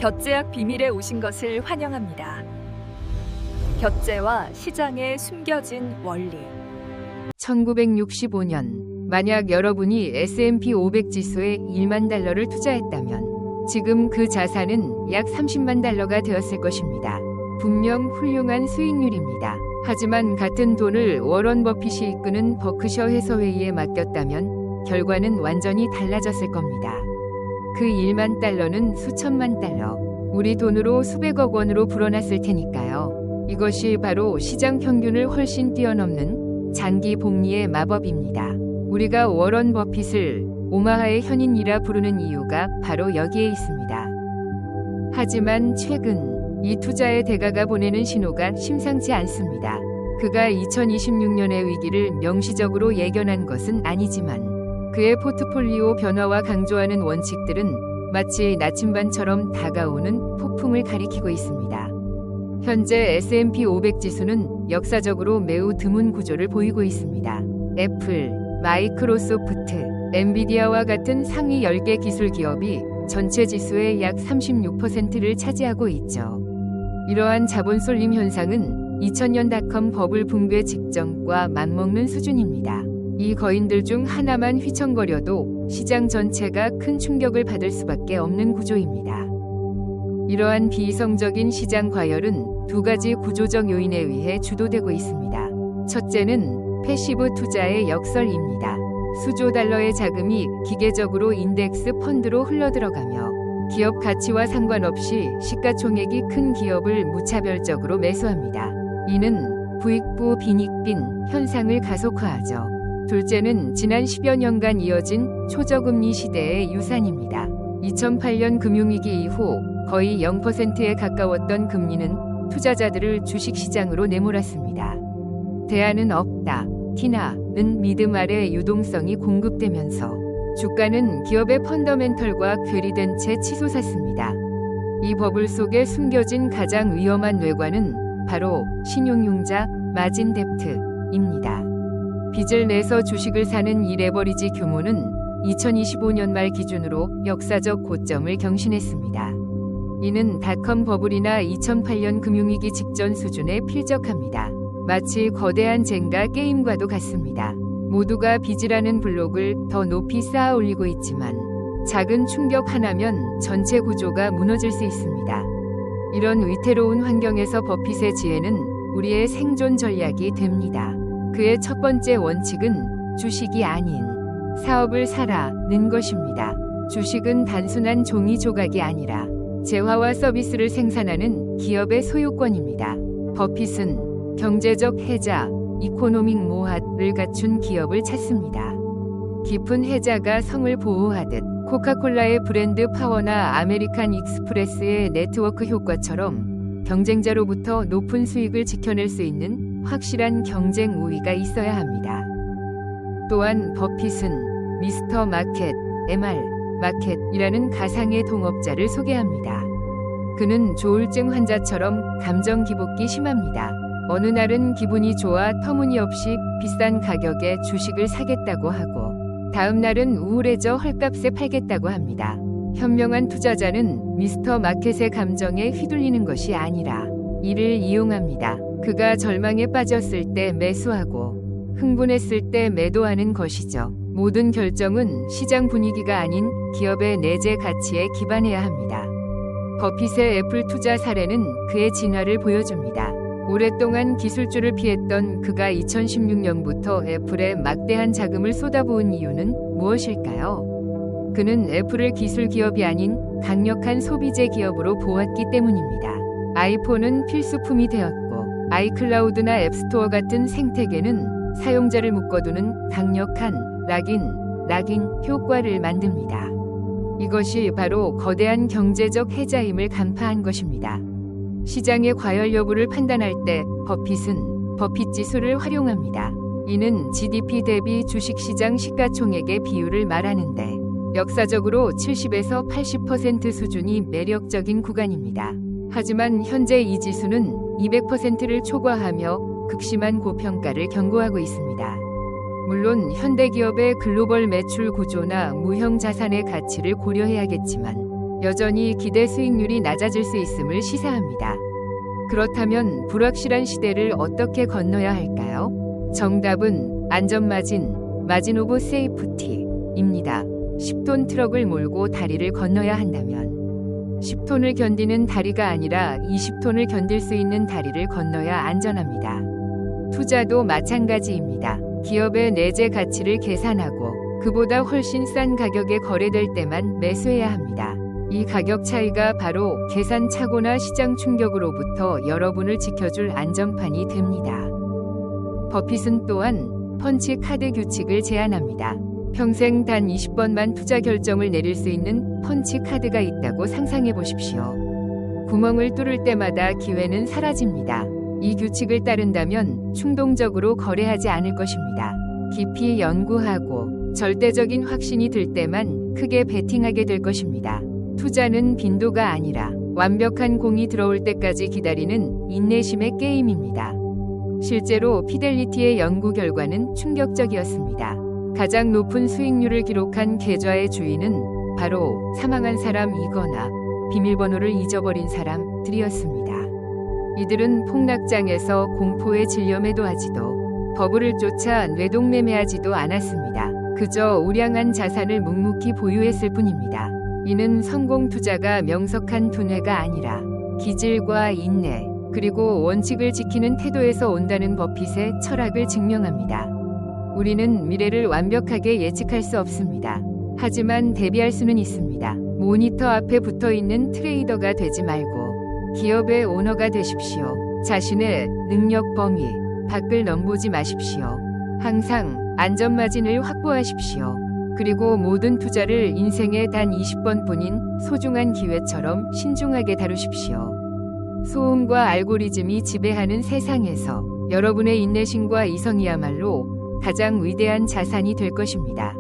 곁제약 비밀에 오신 것을 환영합니다. 곁제와 시장의 숨겨진 원리. 1965년 만약 여러분이 S&P 500 지수에 1만 달러를 투자했다면 지금 그 자산은 약 30만 달러가 되었을 것입니다. 분명 훌륭한 수익률입니다. 하지만 같은 돈을 워런 버핏이 이끄는 버크셔 해서회의에 맡겼다면 결과는 완전히 달라졌을 겁니다. 그 1만 달러는 수천만 달러, 우리 돈으로 수백억 원으로 불어났을 테니까요. 이것이 바로 시장 평균을 훨씬 뛰어넘는 장기 복리의 마법입니다. 우리가 워런 버핏을 오마하의 현인이라 부르는 이유가 바로 여기에 있습니다. 하지만 최근 이 투자의 대가가 보내는 신호가 심상치 않습니다. 그가 2026년의 위기를 명시적으로 예견한 것은 아니지만 그의 포트폴리오 변화와 강조하는 원칙들은 마치 나침반처럼 다가오는 폭풍을 가리키고 있습니다. 현재 S&P 500 지수는 역사적으로 매우 드문 구조를 보이고 있습니다. 애플, 마이크로소프트, 엔비디아와 같은 상위 10개 기술 기업이 전체 지수의 약 36%를 차지하고 있죠. 이러한 자본 쏠림 현상은 2000년 닷컴 버블 붕괴 직전과 맞먹는 수준입니다. 이 거인들 중 하나만 휘청거려도 시장 전체가 큰 충격을 받을 수밖에 없는 구조입니다. 이러한 비이성적인 시장 과열은 두 가지 구조적 요인에 의해 주도되고 있습니다. 첫째는 패시브 투자의 역설입니다. 수조 달러의 자금이 기계적으로 인덱스 펀드로 흘러들어가며 기업 가치와 상관없이 시가총액이 큰 기업을 무차별적으로 매수합니다. 이는 부익부 빈익빈 현상을 가속화하죠. 둘째는 지난 10여 년간 이어진 초저금리 시대의 유산입니다. 2008년 금융위기 이후 거의 0%에 가까웠던 금리는 투자자들을 주식시장으로 내몰았습니다. 대안은 없다. 티나는 믿음 아래 유동성이 공급되면서 주가는 기업의 펀더멘털과 괴리된 채 치솟았습니다. 이 버블 속에 숨겨진 가장 위험한 뇌관은 바로 신용융자 마진 뎁트입니다. 빚을 내서 주식을 사는 이 레버리지 규모는 2025년 말 기준으로 역사적 고점을 경신했습니다. 이는 닷컴 버블이나 2008년 금융위기 직전 수준에 필적합니다. 마치 거대한 젠가 게임과도 같습니다. 모두가 빚이라는 블록을 더 높이 쌓아 올리고 있지만 작은 충격 하나면 전체 구조가 무너질 수 있습니다. 이런 위태로운 환경에서 버핏의 지혜는 우리의 생존 전략이 됩니다. 그의 첫 번째 원칙은 주식이 아닌 사업을 사라는 것입니다. 주식은 단순한 종이 조각이 아니라 재화와 서비스를 생산하는 기업의 소유권입니다. 버핏은 경제적 해자, 이코노믹 모핫을 갖춘 기업을 찾습니다. 깊은 해자가 성을 보호하듯 코카콜라의 브랜드 파워나 아메리칸 익스프레스의 네트워크 효과처럼 경쟁자로부터 높은 수익을 지켜낼 수 있는 확실한 경쟁 우위가 있어야 합니다. 또한 버핏은 미스터 마켓, MR 마켓이라는 가상의 동업자를 소개합니다. 그는 조울증 환자처럼 감정 기복이 심합니다. 어느 날은 기분이 좋아 터무니없이 비싼 가격에 주식을 사겠다고 하고 다음 날은 우울해져 헐값에 팔겠다고 합니다. 현명한 투자자는 미스터 마켓의 감정에 휘둘리는 것이 아니라 이를 이용합니다. 그가 절망에 빠졌을 때 매수하고 흥분했을 때 매도하는 것이죠. 모든 결정은 시장 분위기가 아닌 기업의 내재 가치에 기반해야 합니다. 버핏의 애플 투자 사례는 그의 진화를 보여줍니다. 오랫동안 기술주를 피했던 그가 2016년부터 애플에 막대한 자금을 쏟아부은 이유는 무엇일까요? 그는 애플을 기술 기업이 아닌 강력한 소비재 기업으로 보았기 때문입니다. 아이폰은 필수품이 되었고 아이클라우드나 앱스토어 같은 생태계는 사용자를 묶어두는 강력한 락인 효과를 만듭니다. 이것이 바로 거대한 경제적 해자임을 간파한 것입니다. 시장의 과열 여부를 판단할 때 버핏은 버핏 지수를 활용합니다. 이는 GDP 대비 주식시장 시가총액의 비율을 말하는데 역사적으로 70에서 80% 수준이 매력적인 구간입니다. 하지만 현재 이 지수는 200%를 초과하며 극심한 고평가를 경고하고 있습니다. 물론 현대기업의 글로벌 매출 구조나 무형 자산의 가치를 고려해야겠지만 여전히 기대 수익률이 낮아질 수 있음을 시사합니다. 그렇다면 불확실한 시대를 어떻게 건너야 할까요? 정답은 안전마진, 마진 오브 세이프티입니다. 10톤 트럭을 몰고 다리를 건너야 한다면 10톤을 견디는 다리가 아니라 20톤을 견딜 수 있는 다리를 건너야 안전합니다. 투자도 마찬가지입니다. 기업의 내재 가치를 계산하고 그보다 훨씬 싼 가격에 거래될 때만 매수해야 합니다. 이 가격 차이가 바로 계산 착오나 시장 충격으로부터 여러분을 지켜줄 안전판이 됩니다. 버핏은 또한 펀치 카드 규칙을 제안합니다. 평생 단 20번만 투자 결정을 내릴 수 있는 펀치 카드가 있다고 상상해 보십시오. 구멍을 뚫을 때마다 기회는 사라집니다. 이 규칙을 따른다면 충동적으로 거래하지 않을 것입니다. 깊이 연구하고 절대적인 확신이 들 때만 크게 베팅하게 될 것입니다. 투자는 빈도가 아니라 완벽한 공이 들어올 때까지 기다리는 인내심의 게임입니다. 실제로 피델리티의 연구 결과는 충격적이었습니다. 가장 높은 수익률을 기록한 계좌의 주인은 바로 사망한 사람이거나 비밀번호를 잊어버린 사람들이었습니다. 이들은 폭락장에서 공포에 질려 매도하지도 버블을 쫓아 뇌동매매하지도 않았습니다. 그저 우량한 자산을 묵묵히 보유했을 뿐입니다. 이는 성공 투자가 명석한 두뇌가 아니라 기질과 인내, 그리고 원칙을 지키는 태도에서 온다는 버핏의 철학을 증명합니다. 우리는 미래를 완벽하게 예측할 수 없습니다. 하지만 대비할 수는 있습니다. 모니터 앞에 붙어 있는 트레이더가 되지 말고 기업의 오너가 되십시오. 자신의 능력 범위 밖을 넘보지 마십시오. 항상 안전마진을 확보하십시오. 그리고 모든 투자를 인생의 단 20번뿐인 소중한 기회처럼 신중하게 다루십시오. 소음과 알고리즘이 지배하는 세상에서 여러분의 인내심과 이성이야말로 가장 위대한 자산이 될 것입니다.